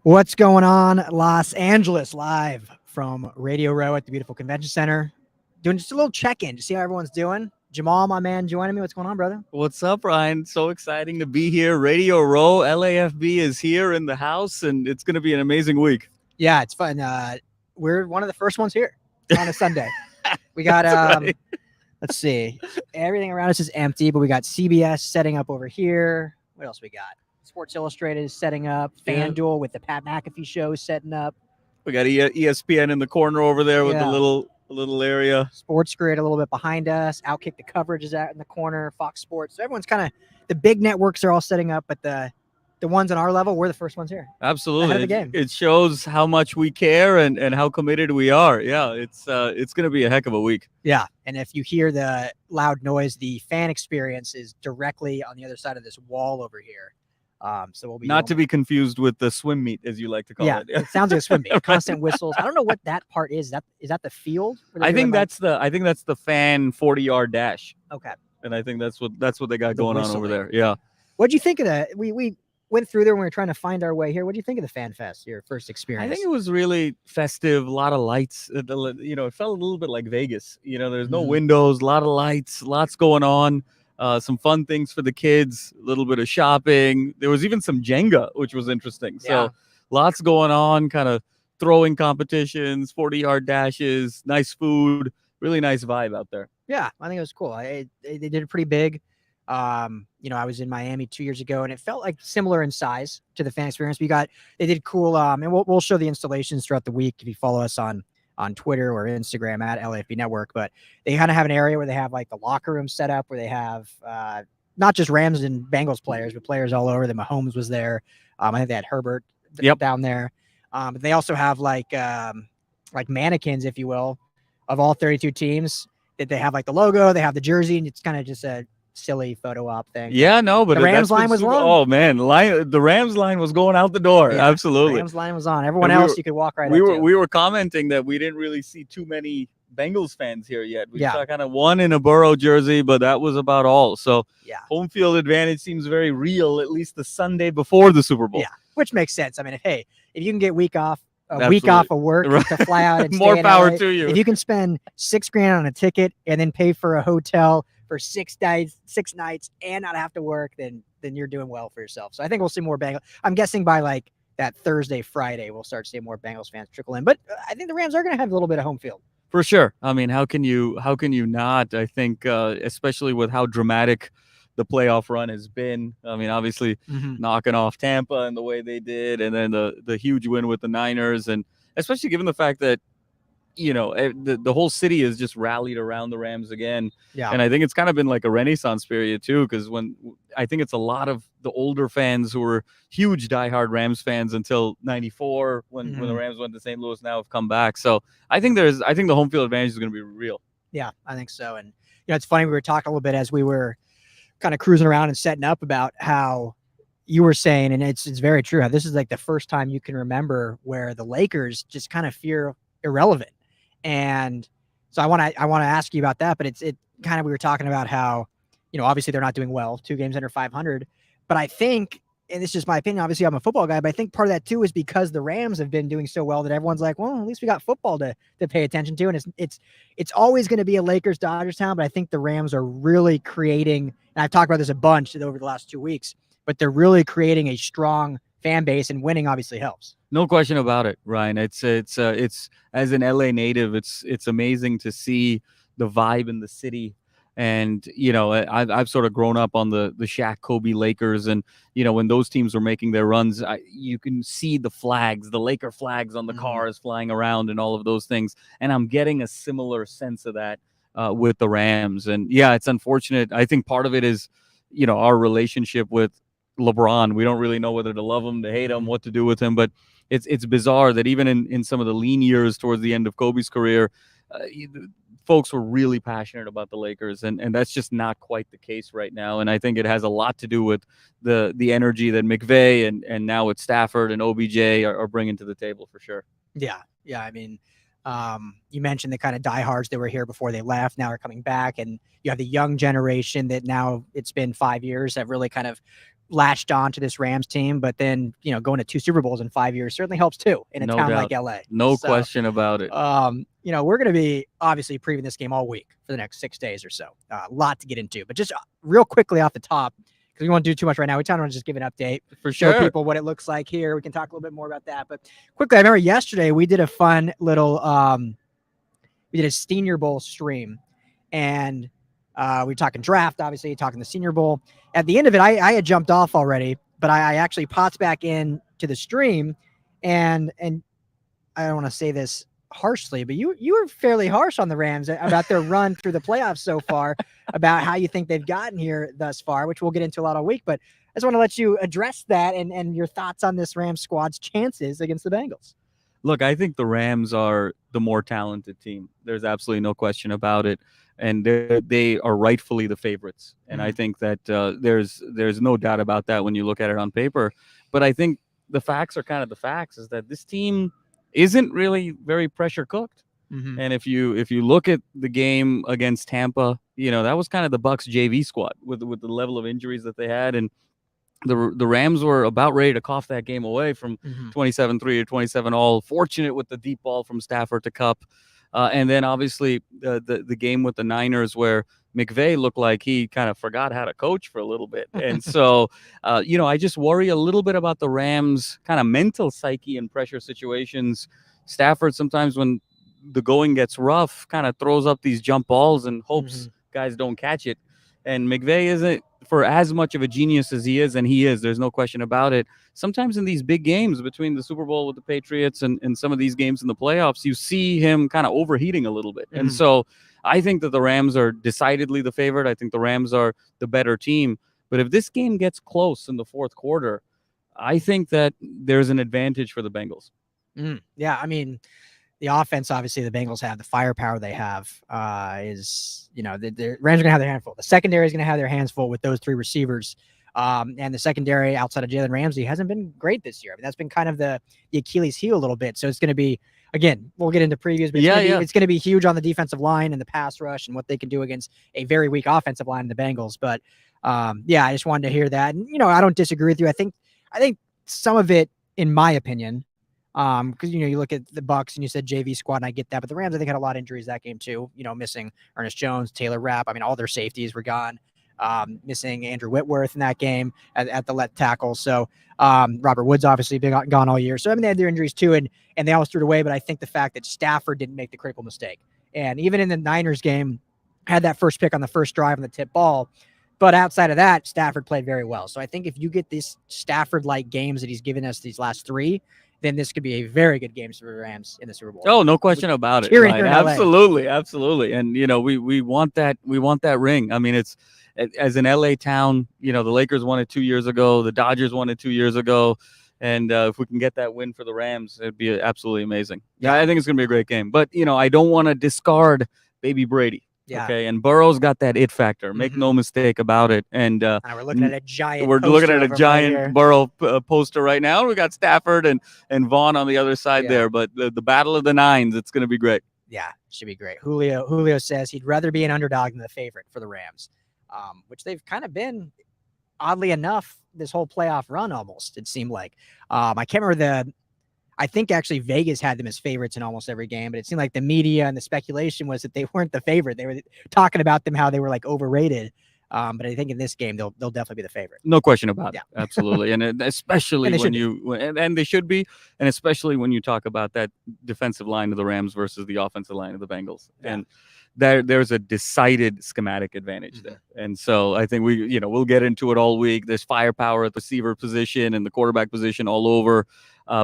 What's going on, Los Angeles? Live from Radio Row at the beautiful convention center. Doing just a little check-in to see how everyone's doing. Jamal, my man, joining me. What's going on, brother? What's up, Ryan? So exciting to be here. Radio Row, LAFB is here in the house, and it's going to be an amazing week. Yeah, it's fun. We're one of the first ones here on a Sunday. We got, Right. let's see, everything around us is empty, but we got CBS setting up over here. What else we got? Sports Illustrated is setting up. Yeah. FanDuel with the Pat McAfee show is setting up. We got ESPN in the corner over there with Yeah. a little area. Sports Grid a little bit behind us. Outkick the coverage is out in the corner. Fox Sports. So everyone's kind of the big networks are all setting up, but the ones on our level, we're the first ones here. Absolutely. Ahead of the game. It shows how much we care and how committed we are. Yeah, it's going to be a heck of a week. Yeah, and if you hear the loud noise, the fan experience is directly on the other side of this wall over here. So we'll be Not to be confused with the swim meet, as you like to call yeah, it. it sounds like a swim meet. Constant whistles. I don't know what that part is. Is that the field? Where they're I doing, think like- that's the fan 40-yard dash, okay. and I think that's what they got The going on over whistling. there. Yeah. What'd you think of that? We went through there when we were trying to find our way here. What do you think of the Fan Fest? Your first experience? I think it was really festive, a lot of lights. It felt a little bit like Vegas. There's no Mhm. windows, a lot of lights, lots going on. Some fun things for the kids, a little bit of shopping. There was even some Jenga, which was interesting. So Yeah. lots going on, kind of throwing competitions, 40-yard dashes, nice food, really nice vibe out there. Yeah, I think it was cool. They did it pretty big. I was in Miami 2 years ago, and it felt like similar in size to the fan experience. They did cool, and we'll show the installations throughout the week if you follow us on Twitter or Instagram at LAFB Network. But they kind of have an area where they have like the locker room set up, where they have not just Rams and Bengals players, but players all over. The Mahomes was there. I think they had Herbert Yep. down there. But they also have like mannequins, if you will, of all 32 teams. That they have like the logo, they have the jersey, and it's kind of just a silly photo op thing. Yeah, no, but The Rams that's been line was super- long. Oh man, the Rams line was going out the door. Yeah, Absolutely. Rams line was on. Everyone And we else were- you could walk right we up were to. we were commenting that we didn't really see too many Bengals fans here yet. We Yeah. saw kind of one in a Burrow jersey, but that was about all. So Yeah. home field advantage seems very real, at least the Sunday before the Super Bowl. Yeah, which makes sense. I mean, if you can get a week off Absolutely. of work Right. to fly out and More stay in power LA, to you. if you can spend $6,000 on a ticket and then pay for a hotel for 6 nights and not have to work, then you're doing well for yourself. So I think we'll see more Bengals. I'm guessing by like that Thursday, Friday, we'll start seeing more Bengals fans trickle in. But I think the Rams are going to have a little bit of home field. For sure. I mean, how can you not? I think especially with how dramatic the playoff run has been. I mean, obviously knocking off Tampa and the way they did, and then the huge win with the Niners, and especially given the fact that the whole city has just rallied around the Rams again. Yeah. And I think it's kind of been like a renaissance period too, because I think it's a lot of the older fans who were huge diehard Rams fans until '94 when the Rams went to St. Louis, now have come back. So I think the home field advantage is going to be real. Yeah, I think so. And it's funny, we were talking a little bit as we were kind of cruising around and setting up about how you were saying, and it's very true, how this is like the first time you can remember where the Lakers just kind of feel irrelevant. And so I want to ask you about that, but it kind of, we were talking about how, obviously they're not doing well, 2 games under 500, but I think, and this is just my opinion, obviously I'm a football guy, but I think part of that too is because the Rams have been doing so well that everyone's like, well, at least we got football to pay attention to. And it's always going to be a Lakers Dodgers town, but I think the Rams are really creating, and I've talked about this a bunch over the last 2 weeks, but they're really creating a strong fan base, and winning obviously helps. No question about it, Ryan. It's as an LA native, it's amazing to see the vibe in the city. And I've sort of grown up on the Shaq Kobe Lakers, and when those teams were making their runs, you can see the flags, the Laker flags on the cars flying around, and all of those things. And I'm getting a similar sense of that with the Rams. And yeah, it's unfortunate. I think part of it is our relationship with LeBron. We don't really know whether to love him, to hate him, what to do with him. But it's bizarre that even in some of the lean years towards the end of Kobe's career, folks were really passionate about the Lakers, and that's just not quite the case right now. And I think it has a lot to do with the energy that McVay and now with Stafford and OBJ are bringing to the table, for sure. Yeah. I mean, you mentioned the kind of diehards that were here before they left, now are coming back, and you have the young generation that now it's been 5 years that really kind of latched on to this Rams team, but then, going to 2 Super Bowls in 5 years certainly helps too in a No town doubt. like LA. No So, question about it. we're going to be obviously previewing this game all week for the next 6 days or so. A lot to get into, but just real quickly off the top, because we won't do too much right now. We kind of want to just give an update, For show sure. people what it looks like here. We can talk a little bit more about that. But quickly, I remember yesterday we did a fun little, we did a Senior Bowl stream, and we were talking draft, obviously, talking the Senior Bowl. At the end of it, I had jumped off already, but I actually popped back in to the stream, and I don't want to say this harshly, but you were fairly harsh on the Rams about their run through the playoffs so far, about how you think they've gotten here thus far, which we'll get into a lot all week. But I just want to let you address that and your thoughts on this Rams squad's chances against the Bengals. Look, I think the Rams are the more talented team. There's absolutely no question about it. And they are rightfully the favorites. And I think that there's no doubt about that when you look at it on paper. But I think the facts are kind of the facts, is that this team isn't really very pressure cooked. Mm-hmm. And if you look at the game against Tampa, that was kind of the Bucs JV squad with the level of injuries that they had. And the Rams were about ready to cough that game away from 27-3 or 27-all. Fortunate with the deep ball from Stafford to Kupp. And then obviously the game with the Niners, where McVay looked like he kind of forgot how to coach for a little bit. And so, I just worry a little bit about the Rams' kind of mental psyche in pressure situations. Stafford, sometimes when the going gets rough, kind of throws up these jump balls and hopes guys don't catch it. And McVay isn't, for as much of a genius as he is, and he is, there's no question about it. Sometimes in these big games between the Super Bowl with the Patriots and some of these games in the playoffs, you see him kind of overheating a little bit. And so I think that the Rams are decidedly the favorite. I think the Rams are the better team. But if this game gets close in the fourth quarter, I think that there's an advantage for the Bengals. Yeah, I mean, the offense, obviously, the Bengals have, the firepower they have is, the Rams are going to have their hands full. The secondary is going to have their hands full with those 3 receivers. And the secondary outside of Jalen Ramsey hasn't been great this year. I mean, that's been kind of the Achilles heel a little bit. So it's going to be, again, we'll get into previews, but it's going to be huge on the defensive line and the pass rush and what they can do against a very weak offensive line in the Bengals. But I just wanted to hear that. And, I don't disagree with you. I think some of it, in my opinion, because you look at the Bucs and you said JV squad, and I get that, but the Rams I think had a lot of injuries that game too. Missing Ernest Jones, Taylor Rapp. I mean, all their safeties were gone. Missing Andrew Whitworth in that game at the left tackle. So Robert Woods obviously been gone all year. So I mean, they had their injuries too, and they almost threw it away. But I think the fact that Stafford didn't make the critical mistake, and even in the Niners game, had that first pick on the first drive on the tip ball. But outside of that, Stafford played very well. So I think if you get these Stafford-like games that he's given us these last 3, then this could be a very good game for the Rams in the Super Bowl. Oh, no question about it. Right? Absolutely. And we want that ring. I mean, it's as an LA town, the Lakers won it 2 years ago, the Dodgers won it 2 years ago, and if we can get that win for the Rams, it'd be absolutely amazing. Yeah, I think it's going to be a great game. But I don't want to discard baby Brady. Yeah. Okay, and Burrow's got that it factor. Make no mistake about it. And we're looking at a giant. We're looking at a giant Burrow poster right now. We got Stafford and Vaughn on the other side there. But the battle of the nines, it's going to be great. Yeah, should be great. Julio says he'd rather be an underdog than the favorite for the Rams, which they've kind of been, oddly enough, this whole playoff run almost. It seemed like I can't remember I think actually Vegas had them as favorites in almost every game, but it seemed like the media and the speculation was that they weren't the favorite. They were talking about them, how they were like overrated. But I think in this game, they'll definitely be the favorite. No question about it. Absolutely. And especially and they should be, and especially when you talk about that defensive line of the Rams versus the offensive line of the Bengals. Yeah. And there's a decided schematic advantage there. And so I think we'll get into it all week. There's firepower at the receiver position and the quarterback position all over.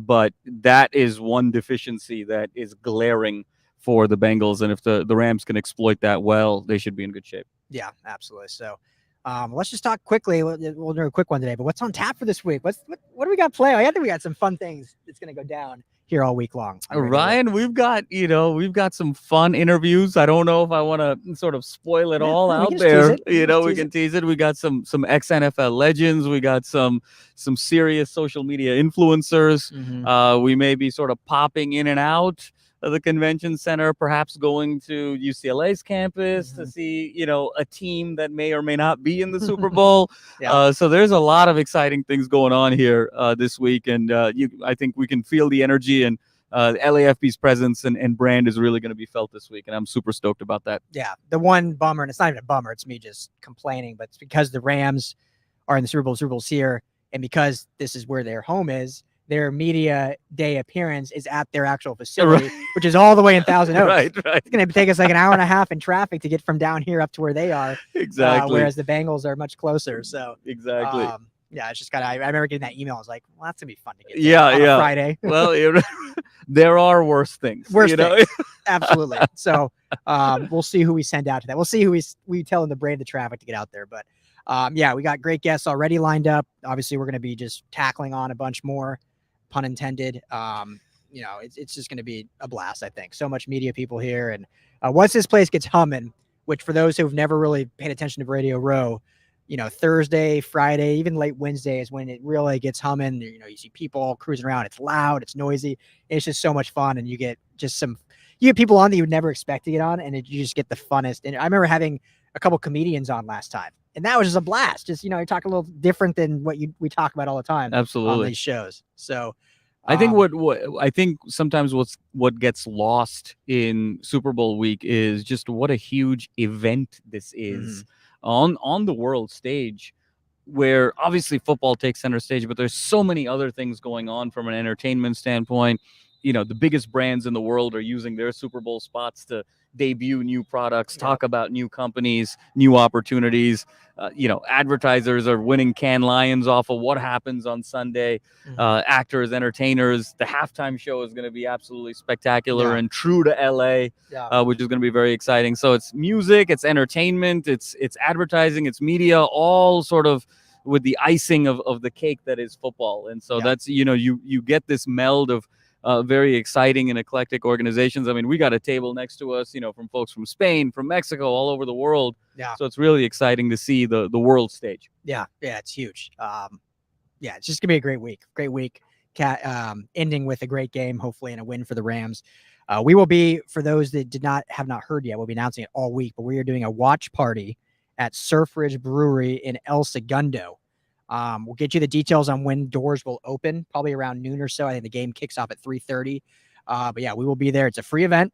But that is one deficiency that is glaring for the Bengals. And if the Rams can exploit that well, they should be in good shape. Yeah, absolutely. So let's just talk quickly. We'll do a quick one today, but what's on tap for this week? What do we got playing? I think we got some fun things that's going to go down here all week long. Ryan, we've got some fun interviews. I don't know if I want to sort of spoil it all out there. We can tease it. We got some ex-NFL legends. We got some serious social media influencers. We may be sort of popping in and out. the convention center, perhaps going to UCLA's campus to see, a team that may or may not be in the Super Bowl. Yeah. So there's a lot of exciting things going on here this week, and I think we can feel the energy, and LAFB's presence and brand is really going to be felt this week, and I'm super stoked about that. Yeah. The one bummer, and it's not even a bummer, it's me just complaining, but it's because the Rams are in the Super Bowl's here, and because this is where their home is, their media day appearance is at their actual facility, which is all the way in Thousand Oaks. Right. It's going to take us like an hour and a half in traffic to get from down here up to where they are. Exactly. Whereas the Bengals are much closer. So exactly. Yeah, it's just I remember getting that email. I was like, well, that's gonna be fun to get. Yeah, on a Friday. Well, there are worse things. Things. Absolutely. So we'll see who we send out to that. We'll see who we tell them to brave the traffic to get out there. But yeah, we got great guests already lined up. Obviously, we're going to be just tackling on a bunch more, pun intended. It's just going to be a blast, I think. So much media people here. And once this place gets humming, which for those who've never really paid attention to Radio Row, Thursday, Friday, even late Wednesday is when it really gets humming. You see people cruising around. It's loud. It's noisy. It's just so much fun. And you get people on that you would never expect to get on. And you just get the funnest. And I remember having a couple comedians on last time. And that was just a blast. Just, you talk a little different than what we talk about all the time. Absolutely. On these shows. So I think I think sometimes what gets lost in Super Bowl week is just what a huge event this is on the world stage, where obviously football takes center stage, but there's so many other things going on from an entertainment standpoint. The biggest brands in the world are using their Super Bowl spots to debut new products, talk about new companies, new opportunities. Advertisers are winning Cannes Lions off of what happens on Sunday. Actors, entertainers. The halftime show is going to be absolutely spectacular and true to LA, which is going to be very exciting. So it's music, it's entertainment, it's advertising, it's media, all sort of with the icing of the cake that is football. And so that's, you get this meld of very exciting and eclectic organizations. I mean, we got a table next to us, from folks from Spain, from Mexico, all over the world. Yeah. So it's really exciting to see the world stage. Yeah. Yeah. It's huge. It's just gonna be a great week. Great week. Ending with a great game, hopefully, and a win for the Rams. We will be, for those that have not heard yet, we'll be announcing it all week, but we are doing a watch party at Surf Ridge Brewery in El Segundo. We'll get you the details on when doors will open, probably around noon or so. I think the game kicks off at 3:30. But yeah, we will be there. It's a free event.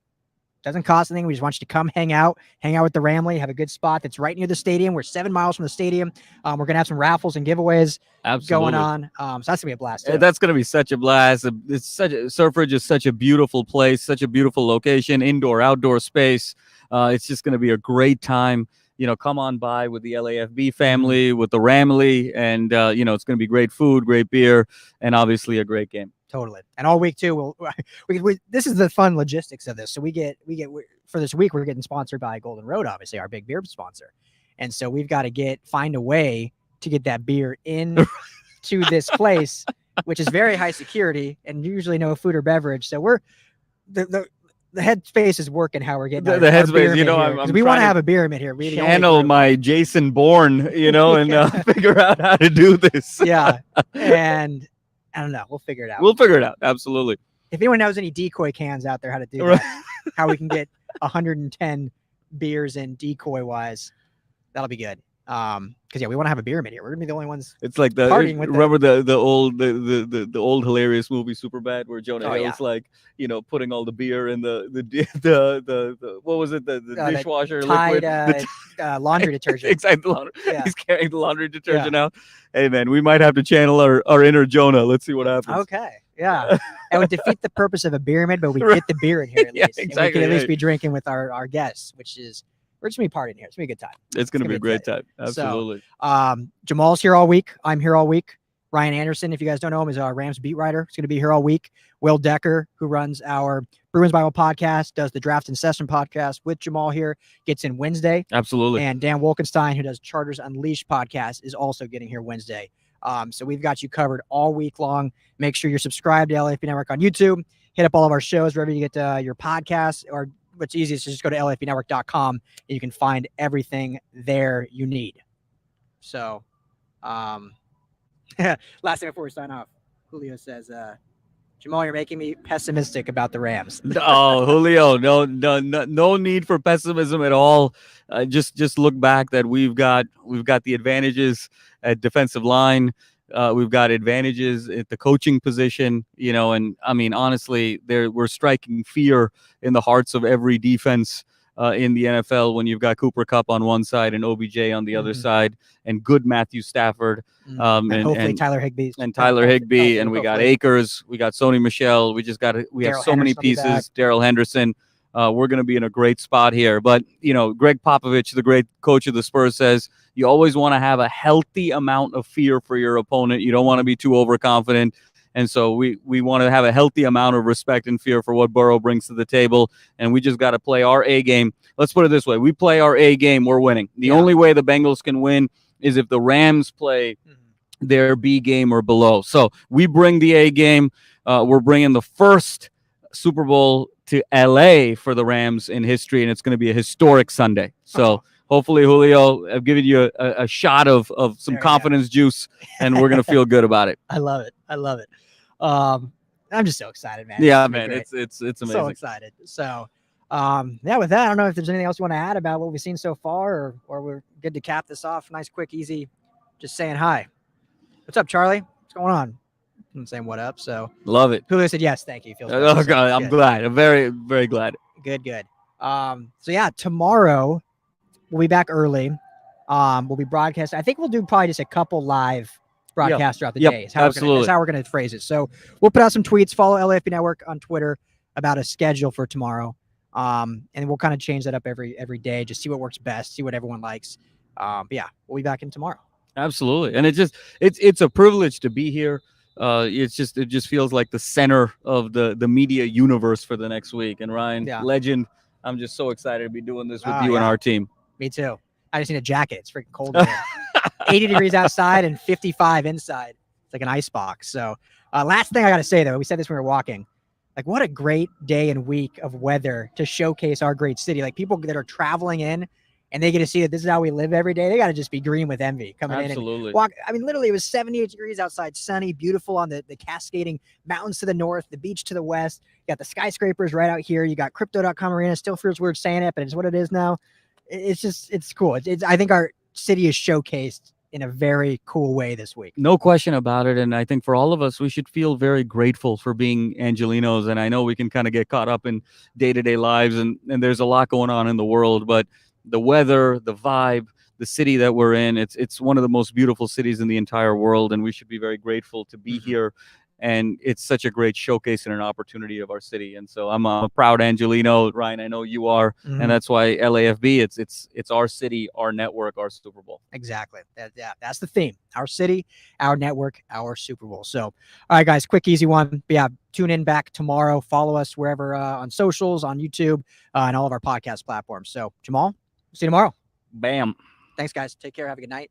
Doesn't cost anything. We just want you to come hang out with the Ramley, have a good spot that's right near the stadium. We're 7 miles from the stadium. We're going to have some raffles and giveaways going on. So that's going to be a blast. Too. That's going to be such a blast. Surf Ridge is such a beautiful place, such a beautiful location, indoor, outdoor space. It's just going to be a great time. Come on by with the LAFB family, with the Ramley, and it's going to be great food, great beer, and obviously a great game. Totally. And all week too, we this is the fun logistics of this. So we get for this week, we're getting sponsored by Golden Road, obviously our big beer sponsor. And so we've got to find a way to get that beer in to this place, which is very high security and usually no food or beverage. So we're the headspace is working how we're getting the headspace, because we want to have a beer here. We channel my Jason Bourne, and figure out how to do this. Yeah. And I don't know. We'll figure it out. We'll figure it out. Absolutely. If anyone knows any decoy cans out there, how to do that, how we can get 110 beers in decoy wise, that'll be good. Because we want to have a beer here. We're gonna be the only ones. It's like the old hilarious movie Superbad, where Jonah Hill's like, putting all the beer in the what was it, the dishwasher Tide, liquid, laundry detergent. Exactly, laundry. Yeah. He's carrying the laundry detergent out. Hey man, we might have to channel our inner Jonah. Let's see what happens. Okay. Yeah. It would defeat the purpose of a beer mid, but we get the beer in here at least. Exactly. And we can at least be drinking with our guests, which is. We're just going to be partying here. It's going to be a good time. It's going to be a great time. Absolutely. So, Jamal's here all week. I'm here all week. Ryan Anderson, if you guys don't know him, is our Rams beat writer. He's going to be here all week. Will Decker, who runs our Bruins Bible podcast, does the Draft and Session podcast with Jamal here, gets in Wednesday. Absolutely. And Dan Wolkenstein, who does Charters Unleashed podcast, is also getting here Wednesday. So we've got you covered all week long. Make sure you're subscribed to LAFB Network on YouTube. Hit up all of our shows wherever you get your podcasts, or what's easiest is just go to lafbnetwork.com and you can find everything there you need. So, last thing before we sign off, Julio says, Jamal, you're making me pessimistic about the Rams. Oh, Julio, no need for pessimism at all. Just look back that we've got the advantages at defensive line. We've got advantages at the coaching position, and I mean, honestly, we're striking fear in the hearts of every defense in the NFL when you've got Cooper Kupp on one side and OBJ on the other side, and good Matthew Stafford, and hopefully Tyler Higbee's and Tyler Higbee, and we got hopefully. Akers, we got Sony Michel, we have Darrell so many Henderson will be back. pieces. Darrell Henderson. We're going to be in a great spot here. But, Greg Popovich, the great coach of the Spurs, says you always want to have a healthy amount of fear for your opponent. You don't want to be too overconfident. And so we want to have a healthy amount of respect and fear for what Burrow brings to the table. And we just got to play our A game. Let's put it this way. We play our A game, we're winning. The only way the Bengals can win is if the Rams play their B game or below. So we bring the A game. We're bringing the first Super Bowl to LA for the Rams in history, and it's going to be a historic Sunday. So hopefully, Julio, I've given you a shot of some confidence juice, and we're going to feel good about it. I love it. I'm just so excited, man. Yeah, man, it's amazing. So excited. So, with that, I don't know if there's anything else you want to add about what we've seen so far, or we're good to cap this off. Nice, quick, easy. Just saying hi. What's up, Charlie? What's going on? I'm saying what up. So love it. Julio said yes. Thank you. Feels good. Oh God, I'm glad. I'm very, very glad. Good. Tomorrow we'll be back early. We'll be broadcasting. I think we'll do probably just a couple live broadcasts throughout the day. Absolutely. That's how we're gonna phrase it. So we'll put out some tweets. Follow LAFB Network on Twitter about a schedule for tomorrow. And we'll kind of change that up every day. Just see what works best. See what everyone likes. We'll be back in tomorrow. Absolutely. And it's a privilege to be here. It just feels like the center of the media universe for the next week. And Ryan, legend, I'm just so excited to be doing this with you and our team. Me too. I just need a jacket. It's freaking cold in here. 80 degrees outside and 55 inside. It's like an ice box. So last thing I got to say, though, we said this when we were walking. Like, what a great day and week of weather to showcase our great city. Like, people that are traveling in and they get to see that this is how we live every day. They got to just be green with envy coming in and walk. I mean, literally, it was 78 degrees outside, sunny, beautiful on the cascading mountains to the north, the beach to the west. You got the skyscrapers right out here. You got Crypto.com Arena. Still feels weird saying it, but it's what it is now. It's cool. I think our city is showcased in a very cool way this week. No question about it. And I think for all of us, we should feel very grateful for being Angelinos. And I know we can kind of get caught up in day-to-day lives, and there's a lot going on in the world, but the weather, the vibe, the city that we're in, it's one of the most beautiful cities in the entire world, and we should be very grateful to be here. And it's such a great showcase and an opportunity of our city. And so I'm a proud Angelino, Ryan. I know you are, and that's why LAFB. It's our city, our network, our Super Bowl. Exactly. That's the theme. Our city, our network, our Super Bowl. So, all right, guys, quick, easy one. But tune in back tomorrow. Follow us wherever on socials, on YouTube, and all of our podcast platforms. So, Jamal, see you tomorrow. Bam. Thanks, guys. Take care. Have a good night.